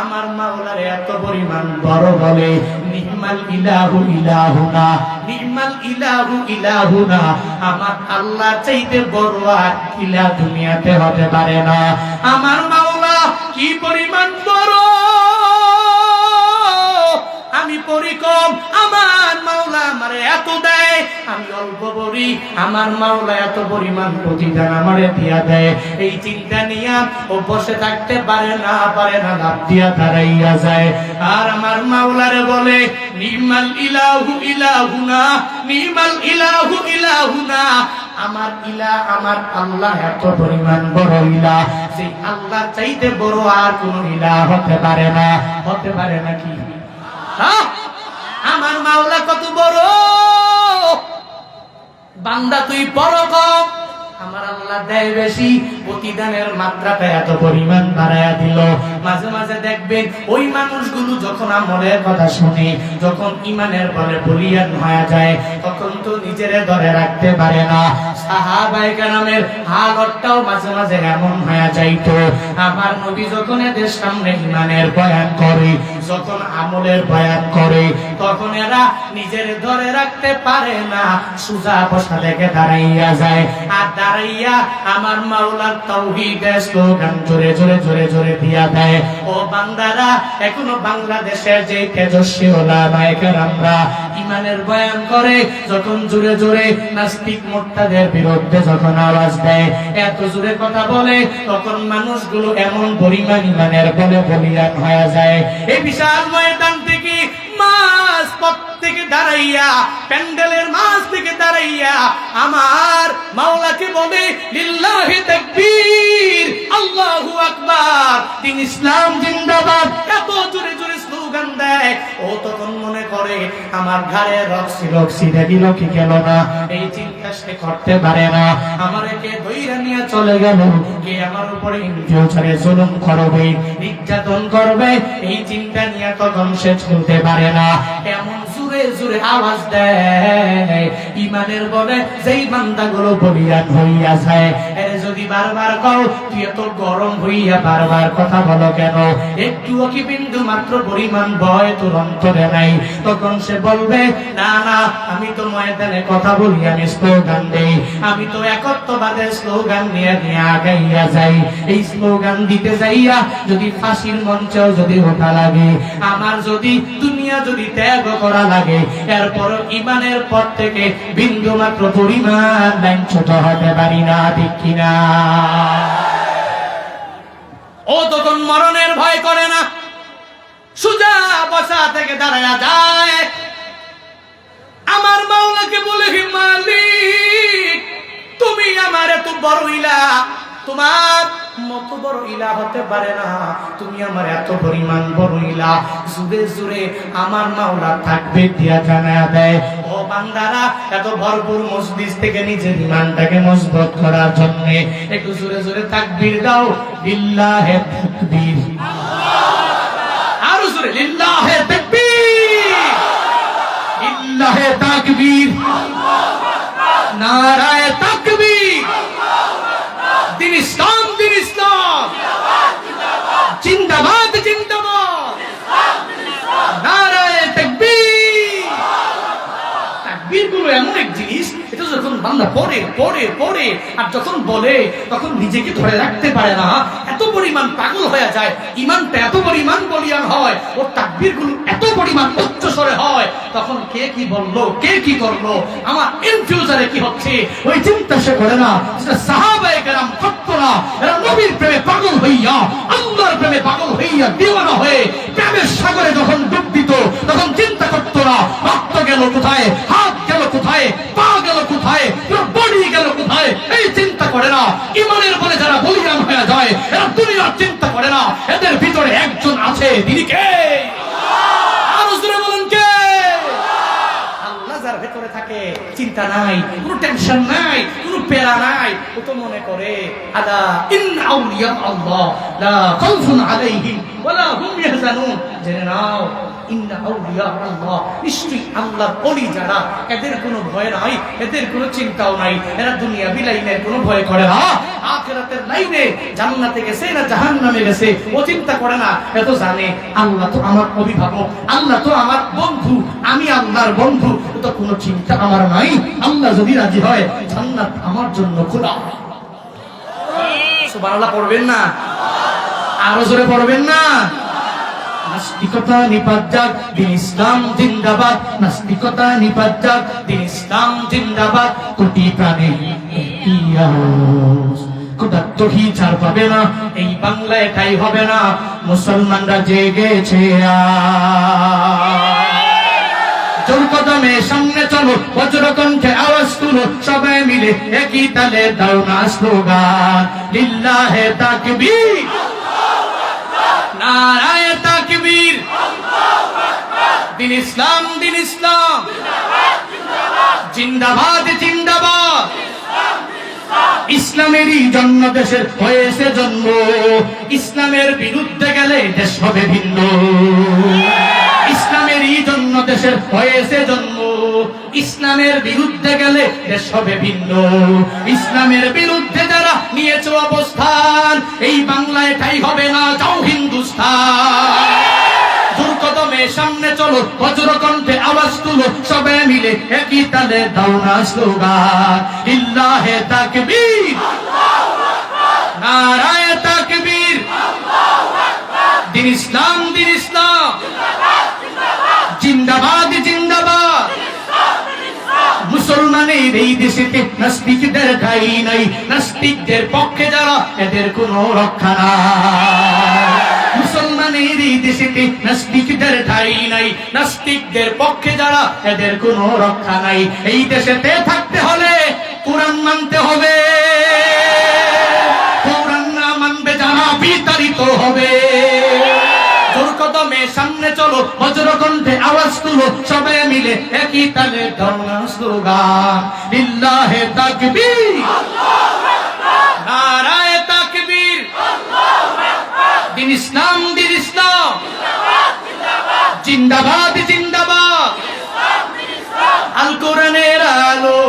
আমার মাওলার এত পরিমাণ বড় বলে, নি'মাল ইলাহু ইলাহুনা, নি'মাল ইলাহু ইলাহুনা, আমার আল্লাহ চাইতে বড় আর ইলাহ দুনিয়াতে হতে পারে না। আমার মাওলা কি পরিমাণ বড়, আমি পড়ি কম, আমার মাওলা আমারে এত দেয়, আমি অল্প পড়ি, আমার মাওলা এত পরিমাণ প্রতিদান আমারে দিয়া দেয়। এই চিন্তা নিয়ে ও বসে থাকতে পারে না, লাফ দিয়া দাঁড়াইয়া যায়। আর আমার মাওলারে বলে, নি'মাল ইলাহু ইলাহুনা, নি'মাল ইলাহু ইলাহুনা, আমার ইলাহ, আমার আল্লাহ এত পরিমাণ বড় ইলাহ, সেই আল্লাহ চাইতে বড় আর কোন ইলাহ হতে পারে না। হতে পারে নাকি? আমার মাওলা কত বড়, বান্দা তুই বড় কম, আমার আল্লাহ দেয় বেশি, প্রতিদানের মাত্রাটা এত পরিমাণ বাড়ায়া দিল। মাঝে মাঝে দেখবেন ওই মানুষগুলো যখন আমলের কথা শুনে, যখন ইমানের বলে বলিয়ান হয়ে যায়, তখন তো নিজেরে ধরে রাখতে পারে না। সাহাবায়ে কেরামের হালতটাও মাঝে মাঝে এমন হয়ে যাইতো। আমার নবী যখন এদের সামনে ইমানের বয়ান করে, যখন আমলের বয়ান করে, তখন এরা নিজের ধরে রাখতে পারে না, সুজা বসা থেকে দাঁড়াইয়া যায়। আর দাঁড়াইয়া আমার মাওলার তাওহীদের স্লোগান জোরে জোরে জোরে জোরে দিয়া দেয়। ও বান্দারা, এখনো বাংলাদেশের যে তেজস্বী ওলামায়ে কেরামরা ইমানের বয়ান করে, যখন জোরে জোরে নাস্তিক মুরতাদের বিরুদ্ধে যখন আওয়াজ দেয়, এত জোরে কথা বলে, তখন মানুষগুলো এমন পরিমাণ ইমানের বলে বলিয়ান হয়ে যায়। এই বিশাল ময়দান থেকে মাঝ পথ থেকে দাঁড়াইয়া, প্যান্ডেলের মাঝ থেকে দাঁড়াইয়া আমার মাওলাকে বলে, লিল্লাহি তাকবীর, আল্লাহু আকবার, দিন ইসলাম জিন্দাবাদ, এত জোরে জোরে স্লোগান দেয়। ও তখন মনে করে আমার ঘাড়ে রক্সি রক্সি দিল কি গেল না, এই চিন্তা সে করতে পারে না। আমার কে দইরা নিয়ে চলে গেল, কে আমার উপরে ইনফিউচারে জুলুম করবে, নির্যাতন করবে, এই চিন্তা নিয়ে তখন সে চলতে পারে না। এমন জোরে জোরে আওয়াজ দেয়, ইমানের বলে যেই বান্দাগুলো বলিয়ান হইয়া যায়। এর যদি বারবার কও, তুই এত গরম হইয়া বারবার কথা বলো কেন, একটুও কি বিন্দু মাত্র পরিমাণ ভয় তোর অন্তরে নাই, তখন সে বলবে, না না, আমি তো ময়দানে কথা বলি, আমি স্লোগান দেই, আমি তো একত্ববাদের স্লোগান নিয়ে নিয়ে আগাইয়া যাই। এই স্লোগান দিতে যাইয়া যদি ফাঁসির মঞ্চেও যদি ওঠা লাগে, আমার যদি দুনিয়া যদি ত্যাগ করা লাগে, এরপর ইমানের পর থেকে বিন্দু মাত্র পরিমাণ লাইনচ্যুত হতে পারি না, ঠিক কিনা? ও তখন মরণের ভয় করে না, সুজা বসা থেকে দাঁড়ায়া যায়। আমার মাওলাকে বলে, হে মালিক, তুমি আমার এত বড় ইলাহ, তোমার মত বড় ইলাহ হতে পারে না, তুমি আমার এত পরিমাণ বড় ইলাহ। জুড়ে জুড়ে আমার মাওলা তাকবীর দিয়া জানায়া দেয়। ও বান্দারা, এত ভরপুর মজলিস থেকে নিজের ঈমানটাকে মজবুত করার জন্য একটু জোরে জোরে তাকবীর দাও। লিল্লাহে তাকবীর, আরো জোরে লিল্লাহে তাকবীর, লিল্লাহে তাকবীর, নারায়ে তাকবীর, দিন ইসলাম, দিন ইসলাম, জিন্দাবাদ, জিন্দাবাদ, নারায়ে তাকবীর। তাকবীর গুলো এমন এক জিনিস, এটা যখন বান্দা পড়ে পড়ে পড়ে আর যখন বলে, তখন নিজেকে ধরে রাখতে পারে না, এত পরিমাণ পাগল হয়ে যায়, ইমানটা এত পরিমাণ বলিয়ান হয়, ওর তাকবীর গুলো এত পরিমাণ উচ্চ স্বরে হয়, তখন কে কি বললো, কে কি করলো, আমার ইন ফিউচারে কি হচ্ছে, ওই চিন্তা সে করে না। যেটা সাহাবায়ে কেরাম করতো না, এরা নবীর প্রেমে পাগল হইয়া, আল্লাহর প্রেমে পাগল হইয়া, দিওয়ানা হয়ে প্রেমের সাগরে যখন ডুব দিত, তখন চিন্তা করতো না রক্ত গেল কোথায়, হাত গেল কোথায়, পা গেল কোথায়, বডি গেল কোথায়, এই চিন্তা করে না। ইমানের বলে যারা বলিয়ান হয়ে যায়, এরা দুনিয়ার চিন্তা করে না, এদের ভিতরে একজন আছে, তিনি কে? আরো জোরে বলুন কে? আল্লাহ যার ভেতরে থাকে চিন্তা নাই, কোনো টেনশন নাই, কোনো প্যারা নাই। ও তো মনে করে আলা ইন্না আউলিয়া আল্লাহ লা খাউফুন আলাইহিম ওয়ালা হুম ইয়াহজানুন। জেনে নাও, ইন্না আউলিয়া আল্লাহ, নিশ্চয়ই আল্লাহর ওলি যারা, এদের কোনো ভয় নাই, এদের কোনো চিন্তাও নাই। এরা দুনিয়া বিলাইনের কোনো ভয় করে না, আখিরাতের লাইনে জান্নাতে গেছে না জাহান্নামে গেছে ও চিন্তা করে না। এত জানে আল্লাহ তো আমার অভিভাবক, আল্লাহ তো আমার বন্ধু, আমি আল্লাহর বন্ধু, তো কোনো চিন্তা আমার নাই। আল্লাহ যদি রাজি হয় জান্নাত আমার জন্য খোলা। সুবহানাল্লাহ পড়বেন না? আরো জোরে পড়বেন না? নাস্তিকতা নিপাত যাক, দিন ইসলাম জিন্দাবাদ। নাস্তিকতা নিপাত যাক, দিন ইসলাম জিন্দাবাদ। কোটি প্রাণে খোদার তহি ছাড় পাবে না, এই বাংলায় ঠাই হবে না, মুসলমানরা জেগেছে। জোর কদমে সামনে চলো, বজ্র কণ্ঠে আওয়াজ তুলো, সবাই মিলে একই তালে দাও না স্লোগান, লিল্লাহে তাকবীর, নারায়ে তাকবীর, দিন ইসলাম, দিন ইসলাম জিন্দাবাদ, জিন্দাবাদ। ইসলামেরই জন্ম দেশের হয়েছে জন্ম, ইসলামের বিরুদ্ধে গেলে দেশ হবে ভিন্ন। ইসলামেরই জন্ম দেশের হয়েছে জন্ম, ইসলামের বিরুদ্ধে গেলে দেশ হবে ভিন্ন। ইসলামের বিরুদ্ধে যারা নিয়েছে অবস্থান, এই বাংলায় ঠাই হবে না, যাও হিন্দুস্তান। জোর কদমে সামনে চলো, বজ্র কণ্ঠে আওয়াজ তুলো, সবাই মিলে একই তালে দাও না স্লোগান, লিল্লাহে তাকবীর, নারায়ে তাকবীর, দিন ইসলাম, দিন ইসলাম জিন্দাবাদ, জিন্দাবাদ। মুসলমানের এই দেশেতে নাস্তিকদের ঠাই নাই, নাস্তিকদের পক্ষে যারা এদের কোনো রক্ষা নাই। মুসলমানের এই দেশেতে নাস্তিকদের ঠাই নাই, নাস্তিকদের পক্ষে যারা এদের কোনো রক্ষা নাই। এই দেশেতে থাকতে হলে কোরআন মানতে হবে, কোরআন না মানবে যারা বিতাড়িত হবে। জোর কদমে সামনে চলো, বজ্র কণ্ঠে আওয়াজ তুলো, সবাই মিলে একই তালে দাও না স্লোগান, লিল্লাহে তাকবীর, নারায়ে তাকবীর, দিন ইসলাম, দিন ইসলাম জিন্দাবাদ, জিন্দাবাদ। আল কোরআনের আলো,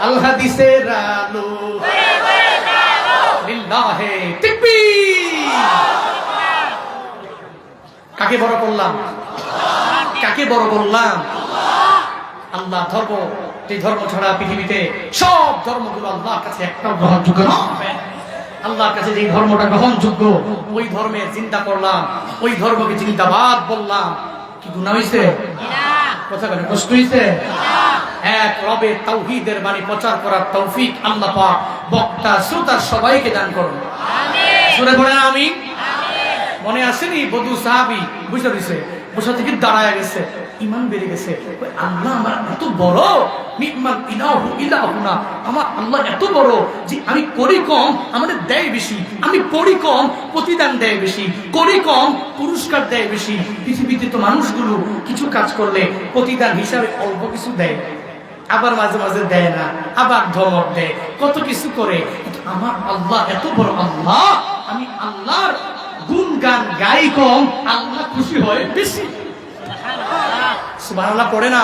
আল হাদিসের আলো, লিল্লাহে তাকবীর। কাকে বড় করলাম? কাকে বড় করলাম? আল্লাহ ধর্ম, যে ধর্ম ছাড়া পৃথিবীতে সব ধর্মগুলো আল্লাহর কাছে একটাও গ্রহণযোগ্য নয়। আল্লাহর কাছে যে ধর্মটা গ্রহণযোগ্য, ওই ধর্মের চিন্তা করলাম, ওই ধর্মকে জিন্দাবাদ বললাম। কি গুনাহ হইছে? কথা বলে কষ্ট হইছে? এক রবের তাওহীদের বাণী প্রচার করার তৌফিক আল্লাহ পাক বক্তা শ্রোতা সবাইকে দান করুন। আমিন। সূরা পড়েন আমিন। মনে আসেনি বদু সাহাবী বুঝতে দিছে, বসা থেকে দাঁড়ায় গেছে, ইমান বেড়ে গেছে। আল্লাহ আমার এত বড়, নি'মাল ইলাহু ইলাহুনা, আমার আল্লাহ এত বড় যে আমি করি কম আমাদের দেয় বেশি, আমি পড়ি কম প্রতিদান দেয় বেশি, করি কম পুরস্কার দেয় বেশি। পৃথিবীতে তো মানুষগুলো কিছু কাজ করলে প্রতিদান হিসাবে অল্প কিছু দেয়, আবার মাঝে মাঝে দেয় না, আবার ধমক দেয়, কত কিছু করে। কিন্তু আমার আল্লাহ এত বড় আল্লাহ, আমি আল্লাহর গুণগান গাই কম, আল্লাহ খুশি হয় বেশি। সুবহানাল্লাহ পড়ে না?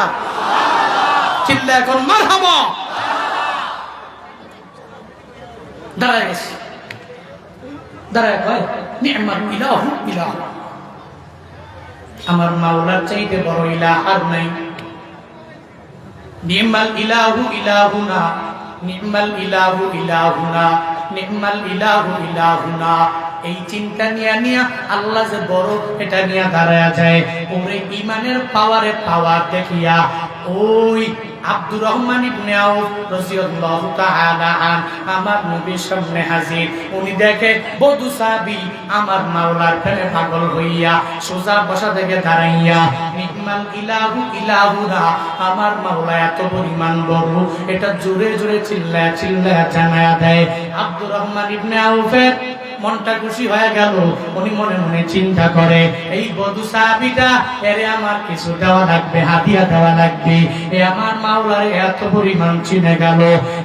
চিল্লা এখন মারহাবা। দাঁড়ায় গেছে, দাঁড়ায় কয় নি'মাল ইলাহু ইলাহু, আমার মাওলার চাইতে বড় ইলাহ আর নাই। নি'মাল ইলাহু ইলাহুনা, নি'মাল ইলাহু ইলাহুনা, নি'মাল ইলাহু ইলাহুনা। এই চিন্তা নিয়া আল্লাহ যে বড় এটা নিয়ে দাঁড়ায় যায়। ওরে ইমানের পাওয়ারে পাওয়ার দেখিয়া ওই আব্দুর রহমান ইবনে আউফ রাদিয়াল্লাহু তাআলা আন আমার নবীর সামনে হাজির। উনি দেখে বধূ সাহাবী আমার মাওলার প্রেমে পাগল হইয়া সোজা বসা থেকে দাঁড়াইয়া নি'মাল ইলাহু ইলাহুনা, আমার মাওলা এত পরিমাণ বড়, এটা জোরে জোরে চিল্লায়া চিল্লায়া জানায়া দেয়। আব্দুর রহমান ইবনে আউফের মনটা খুশি হয়ে গেল। উনি মনে মনে চিন্তা করে, এই বধূ সাহাবীটা, এরে আমার কিছু দেওয়া লাগবে, হাদিয়া দেওয়া লাগবে। এ আমার মাওলার এত পরিমাণ চিনে গেল,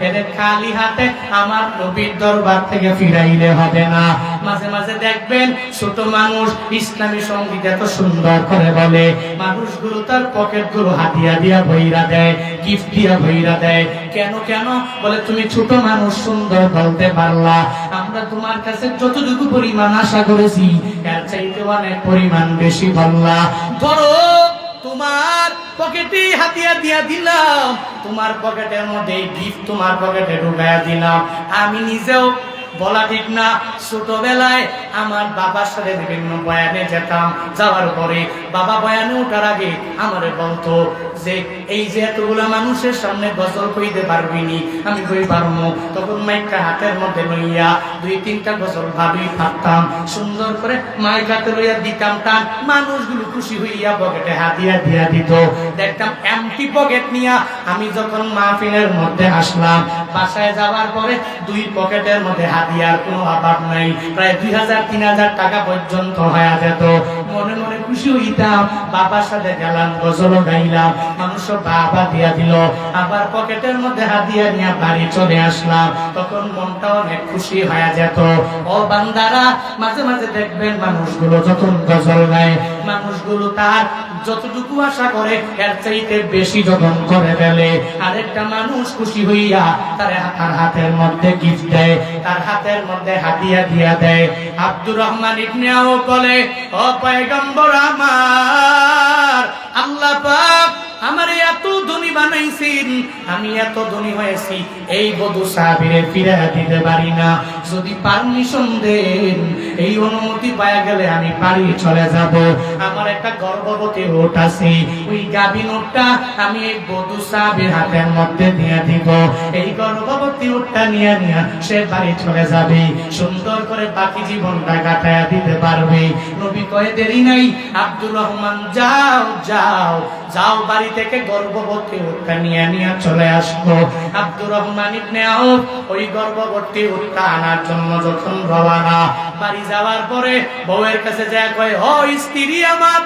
এদের খালি হাতে আমার নবীর দরবার থেকে ফিরাইলে হবে না। মাঝে মাঝে দেখবেন ছোট মানুষ ইসলামী সঙ্গীত এত সুন্দর করে বলে, মানুষগুলো তার পকেট গুলো হাদিয়া দিয়া ভইরা দেয়, গিফট দিয়া ভইরা দেয়। কেন কেন বলে, তুমি ছোট মানুষ, সুন্দর বলতে পারলা, আমরা তোমার কাছে যতটুকু পরিমাণ আশা করেছি এর চাইতে অনেক পরিমাণ বেশি বললা। ধরো তোমার পকেটে হাতিয়া দিয়া দিলাম, তোমার পকেটের মধ্যে গিফট তোমার পকেটে ঢুকাইয়া দিলাম। আমি নিজেও বলা ঠিক না, ছোটবেলায় আমার বাবার সাথে বিভিন্ন বয়ানে যেতাম, যাওয়ার পরে বাবা বয়ানে ওঠার আগে আমারে বলতো যে এই যে এতগুলা মানুষের সামনে গজল কইতে পারবিনি। আমি কই পারবো। তখন মাইকটা হাতের মধ্যে লইয়া 2-3টা গজল ভাবি পারতাম, সুন্দর করে মাইক হাতে লইয়া দিতাম টান, মানুষগুলো খুশি হইয়া পকেটে হাতিয়া দিয়া দিত। দেখতাম এমটি পকেট নিয়া আমি যখন মাহফিলের মধ্যে আসলাম, বাসায় যাওয়ার পরে 2 পকেটের মধ্যে হাদিয়ার কোনো অভাব নাই, প্রায় 2000-3000 টাকা পর্যন্ত হয়ে যেত। মনে মনে খুশি হইতাম, বাবার সাথে গেলাম, গজল গাইলাম, মানুষ বাবা দিয়া দিল, আবার পকেটের মধ্যে হাদিয়া নিয়ে বাড়ি চলে আসলাম, তখন মনটা অনেক খুশি হয়ে যেত। ও বান্দারা, মাঝে মাঝে দেখবেন মানুষগুলো যখন গজল গায়, মানুষগুলো তার যতটুকু আশা করে এর চাইতে বেশি যখন করে ফেলে, আরেকটা মানুষ খুশি হইয়া তার হাতের মধ্যে গিফট দেয়, তার হাতের মধ্যে হাদিয়া দিয়া দেয়। আব্দুর রহমান ইবনে আউফ বলে, ও পয়গম্বর আমার, আল্লাহ পাক আমার এত ধনী বানাইছেন, আমি এত ধনী হয়েছি, এই বধূ সাহাবীরে ফিরে দিতে পারি না। যদি পারমিশন দেন, এই অনুমতি পাওয়া গেলে আমি বাড়ি চলে যাব। আমার একটা গর্ভবতী ওট আছে, ওই গাভীর ওটটা আমি এই বধূ সাহাবীর হাতের মধ্যে দিয়ে দিব। এই গর্ভবতী ওটটা নিয়ে নিয়ে সে বাড়ি চলে যাবে, সুন্দর করে বাকি জীবনটা কাটায়া দিতে পারবে। নবী কয়ে, দেরি নাই আব্দুর রহমান, যাও যাও যাও, বাড়ি থেকে গর্ভবতী উটটা নিয়ে নিয়ে চলে আসবো। আব্দুর রহমান ইবনে আউফ ওই গর্ভবতী উটটা আনার জন্য যখন রওনা, বাড়ি যাওয়ার পরে বউয়ের কাছে যায়, কয়, ও স্ত্রী আমার,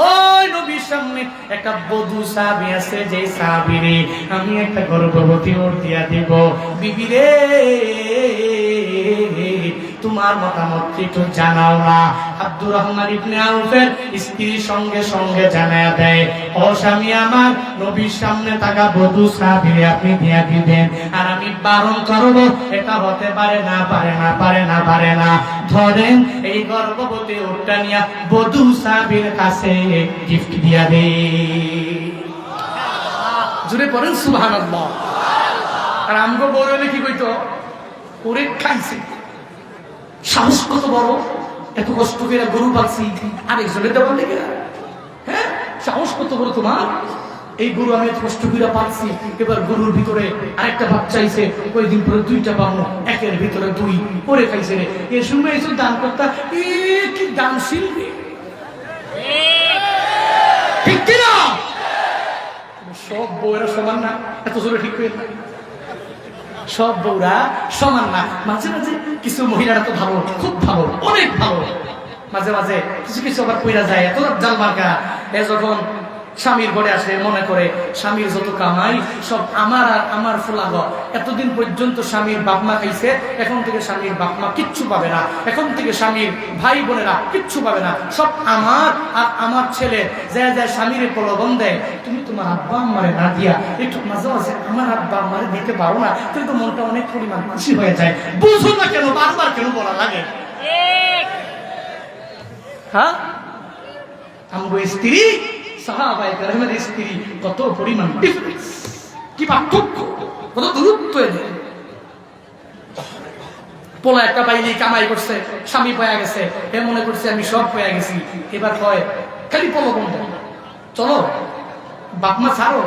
ওই নবীর সামনে একটা বধূ সাহাবী আছে, যে সাহাবীরে আমি একটা গর্ভবতী উট দিয়া দিব। বিবি রে, তোমার মতামত একটু জানাও না। আব্দুর রহমান ইবনে আউফের স্ত্রী সঙ্গে সঙ্গে জানায়া দেয়, ও স্বামী আমার, নবীর সামনে থাকা বধূ সাহাবীরে আপনি দিয়া দিবেন, আর আমি বারণ করব, এটা হতে পারে না, পারে না, পারে না, পারে না। ধরেন এই গর্ভবতী উটটা নিয়া বধূ সাহাবীর কাছে গিফট দিয়া দে। জুড়ে পড়েন সুবহানাল্লাহ। আর আমগো বউরে কি কইতো, ওরে খাইছে, সাহস কত বড়, এত কষ্ট করে গরু পালছি আরেকজনের দেওয়ার লেগে, হ্যাঁ, সাহস কত বড় তোমার, এই গরু আমি কষ্ট করে পালছি, এবার গরুর ভিতরে আরেকটা বাচ্চা আইছে, কয়েকদিন পরে 2টা পাবো, একের ভিতরে 2 পরে খাইছে রে। এ সময় এসে দান করতা, কি দানশীল রে, ঠিক কিনা? সব বউরা সমান না, এত জোরে ঠিক করে না, সব বউরা সমান না। মাঝে মাঝে কিছু মহিলারা তো ভালো, খুব ভালো, অনেক ভালো, মাঝে মাঝে কিছু কিছু আবার কইরা যায় এত জাল মার্কা। এ যখন স্বামীর ঘরে আসে, মনে করে স্বামীর যত কামাই সব আমার আর আমার ফোলা ঘর, এতদিন পর্যন্ত স্বামীর বাপমা খাইছে, এখন থেকে স্বামীর বাপমা কিচ্ছু পাবে না, এখন থেকে স্বামীর ভাই বোনেরা কিচ্ছু পাবে না, সব আমার আর আমার ছেলে। যা যা স্বামীর প্রলোভন দেয়, তুমি তোমার আব্বা আম্মারে না দিয়া একটু মাঝে মাঝে আমার আব্বা আম্মারে দিতে পারো না, তুমি তো মনটা অনেক পরিমাণ খুশি হয়ে যায়। বুঝো না কেন, বারবার কেন বলা লাগে? হ্যাঁ, আমগো স্ত্রী সাহাবায়ে কেরামের স্ত্রী কত পরিমাণ ডিফারেন্স, কি পার্থক্য, কত দূরত্ব এদের। পোলা একটা পাইলি কামাই করছে, স্বামী পায়া গেছে, এ মনে করছে আমি সব পায়া গেছি, এবার কয় খালি পোলো বন্ধ, চলো বাপমা ছাড়ো,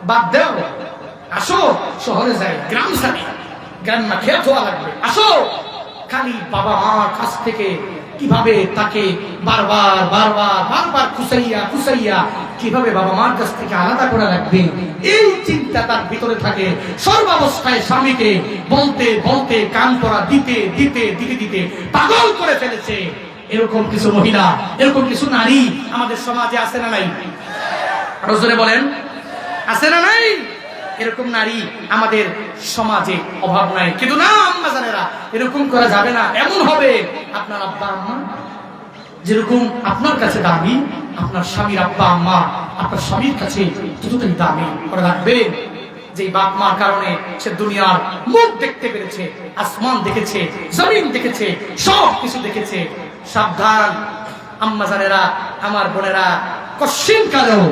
বাদ দেও, আসো শহরে যাই, গ্রাম ছাড়ি, গ্রাম না খেয়ে ধোয়া লাগবে, আসো খালি বাবা মার কাছ থেকে কিভাবে তাকে বারবার বারবার বারবার খুসাইয়া কিভাবে বাবা মার কাছ থেকে আলাদা করে রাখবে, এই চিন্তা তার ভিতরে থাকে। সর্বাবস্থায় স্বামীকে বলতে বলতে কান পড়া দিতে দিতে দিতে দিতে পাগল করে ফেলেছে। এরকম কিছু মহিলা, এরকম কিছু নারী আমাদের সমাজে আছে না নাই? আরো জোরে বলেন, আছে না নাই? এরকম নারী আমাদের সমাজে অভাব নাই। কিন্তু না আম্মা জানেরা, এরকম করা যাবে না। এমন হবে আপনার আব্বা আম্মা যেরকম আপনার কাছে দামি, আপনার স্বামীর আব্বা আম্মা আপনার স্বামীর কাছে ততটাই দামি করে রাখবেন। যে বাপ মার কারণে সে দুনিয়ার মুখ দেখতে পেরেছে, আসমান দেখেছে, জমিন দেখেছে, সব কিছু দেখেছে। সাবধান আম্মা জানেরা, আমার বোনেরা, কশিন কালেও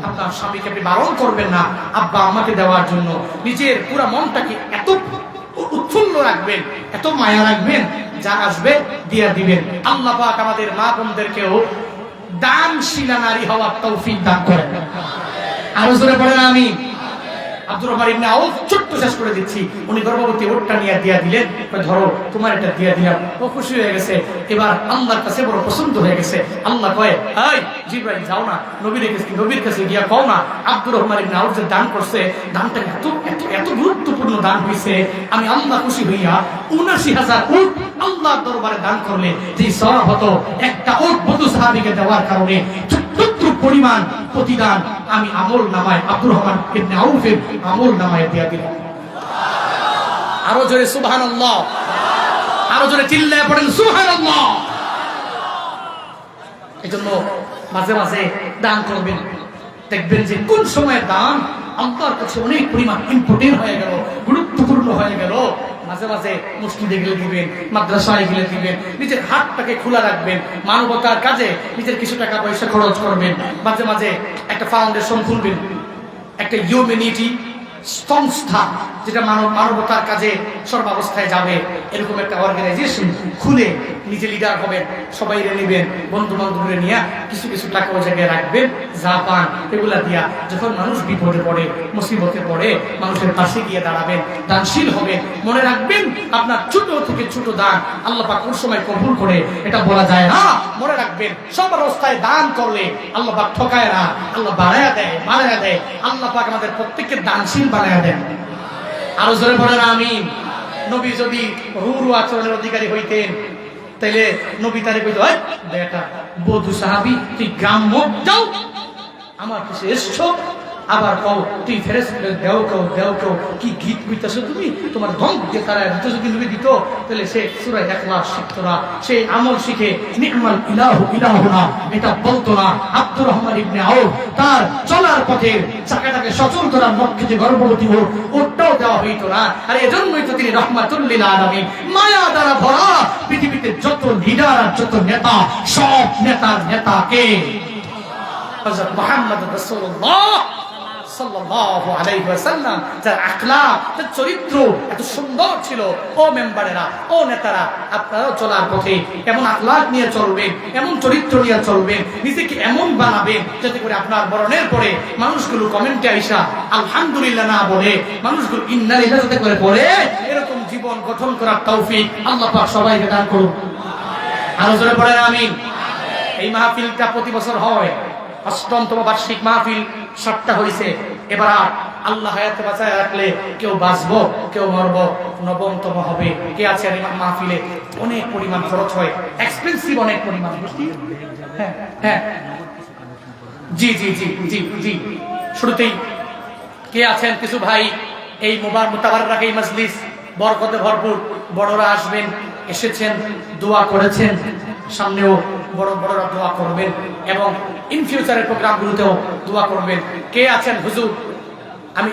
আপনার স্বামীকে আপনি বারণ করবেন না আব্বা আম্মাকে দেওয়ার জন্য। নিজের পুরো মনটাকে এত উৎফুল্ল রাখবেন, এত মায়া রাখবেন, যা আসবে দিয়া দিবেন। আল্লাহ পাক আমাদের মা বোনদেরকেও দানশীলা নারী হওয়ার তৌফিক দান করেন। আরো জোরে বলেন আমিন। আব্দুর রহমান ইবনে আউফ ছোট্ট শেষ করে দিচ্ছি, উনি গর্ভবতী ওটটা নিয়ে দিয়া দিলেন, ধরো তোমার এটা দিয়া দিলাম। ও খুশি হয়ে গেছে, এবার আল্লাহর কাছে বড় পছন্দ হয়ে গেছে। আল্লাহ কয়, এই জিবরাইল যাও না নবীর কাছে গিয়া কও না আব্দুর রহমান ইবনে আউফ যে দান করছে, দানটা এত এত এত গুরুত্বপূর্ণ দান হয়েছে, আমি আল্লাহ খুশি হইয়া ৭৯,০০০ উট আল্লাহর দরবারে দান করলে যে সওয়াব হতো, একটা উট বধূ সাহাবীকে দেওয়ার কারণে পরিমাণ প্রতিদান আমি আমল নামায় আব্দুর রহমান ইবনে আউফের আমল নামায় দিয়া দিলাম। আরো জোরে সুবহানাল্লাহ, আরো জোরে চিল্লায় পড়েন সুবহানাল্লাহ। এজন্য মাঝে মাঝে দান করবেন, দেখবেন যে কোন সময় দান আল্লাহর কাছে অনেক পরিমাণ ইম্পর্টেন্ট হয়ে গেল, গুরুত্বপূর্ণ হয়ে গেল। মাঝে মাঝে মসজিদে গেলে দিবেন, মাদ্রাসায় গেলে দিবেন, নিজের হাতটাকে খোলা রাখবেন, মানবতার কাজে নিজের কিছু টাকা পয়সা খরচ করবেন। মাঝে মাঝে একটা ফাউন্ডেশন খুলবেন, একটা হিউম্যানিটি সংস্থা যেটা মানবতার কাজে সর্বাবস্থায় যাবে, এরকম একটা অর্গানাইজেশন খুলে নিজে লিডার হবেন, সবাই নেবেন, বন্ধু বান্ধবরা নিয়ে কিছু কিছু টাকা ওই জায়গায় রাখবেন, যা পান এগুলা দিয়া যখন মানুষ বিপদে পড়ে, মুসিবতে পড়ে, মানুষের পাশে গিয়ে দাঁড়াবেন, দানশীল হবেন। মনে রাখবেন আপনার ছোট থেকে ছোট দান আল্লাহ পাক কোন সময় কবুল করে এটা বলা যায় না। মনে রাখবেন সব অবস্থায় দান করলে আল্লাহ পাক ঠকায় না, আল্লাহ বাড়ায়া দেয়। আল্লাহ পাক আমাদের প্রত্যেককে দানশীল বানায়া দেন। আরো জোরে বলেন আমিন। নবী যদি রূঢ় আচরণের অধিকারী হইতেন, তাইলে নবী তারে কইতো, এই বেটা বধূ সাহাবী তুই গ্রাম্য যাও, আমার কাছে এসছো, আবার কও তুই ফেরেশতা দেও কেউ কি গীত কইতাছো তুমি, তোমার ধম দিয়ে তারা দিত। যদি নবী দিত তাহলে সে সূরা ইখলাস শিখতো না, সে আমল শিখে নি'মাল ইলাহু ইলাহুনা এটা বলতো না। আব্দুর রহমান ইবনে আউফ তার চলার পথে চাকাটাকে সচল করার লক্ষ্যে যে গর্ভবতী হোক ওটাও দেওয়া হইতো না। আর এজন্যই তো তিনি রাহমাতুল লিল আলামিন, মায়া দ্বারা ভরা পৃথিবীতে যত লিডার আর যত নেতা, সব নেতার নেতাকে হযরত মুহাম্মদ রাসূলুল্লাহ সাল্লাল্লাহু আলাইহি ওয়াসাল্লাম, যার আখলাক, যার চরিত্র এত সুন্দর ছিল। ও মেম্বারেরা, ও নেতারা, আপনারাও চলার পথে এমন আখলাক নিয়ে চলবেন, এমন চরিত্র নিয়ে চলবেন, নিজেকে এমন বানাবেন যাতে করে আপনার মরণের পরে মানুষগুলো কমেন্টে আইসা আলহামদুলিল্লাহ না বলে, মানুষগুলো ইন্না লিল্লাহ যাতে করে পড়ে। এরকম জীবন গঠন করার তৌফিক আল্লাহ পাক সবাইকে দান করুন। আরো জোরে পড়েন আমিন। এই মাহফিলটা প্রতি বছর হয়, ৮ম বার্ষিক মাহফিল ৭টা হয়েছে। এবার আল্লাহ হায়াতে বাঁচায় রাখলে কেউ বাঁচবো, কেউ মরবো, ৯তম হবে। কে আছে মাহফিলে? অনেক পরিমাণ খরচ হয়, এক্সপেন্সিভ অনেক পরিমাণ। হ্যাঁ হ্যাঁ, জি জি জি জি জি। শুরুতেই কে আছেন কিছু ভাই এই মুতাবাররাক এই মজলিস বরকতে ভরপুর, বড়রা আসবেন, এসেছেন, দোয়া করেছেন, সামনেও বড়রা দোয়া করবেন এবং ইন ফিউচারের প্রোগ্রামগুলোতেও দোয়া করবেন। কে আছেন হুজুর? আমি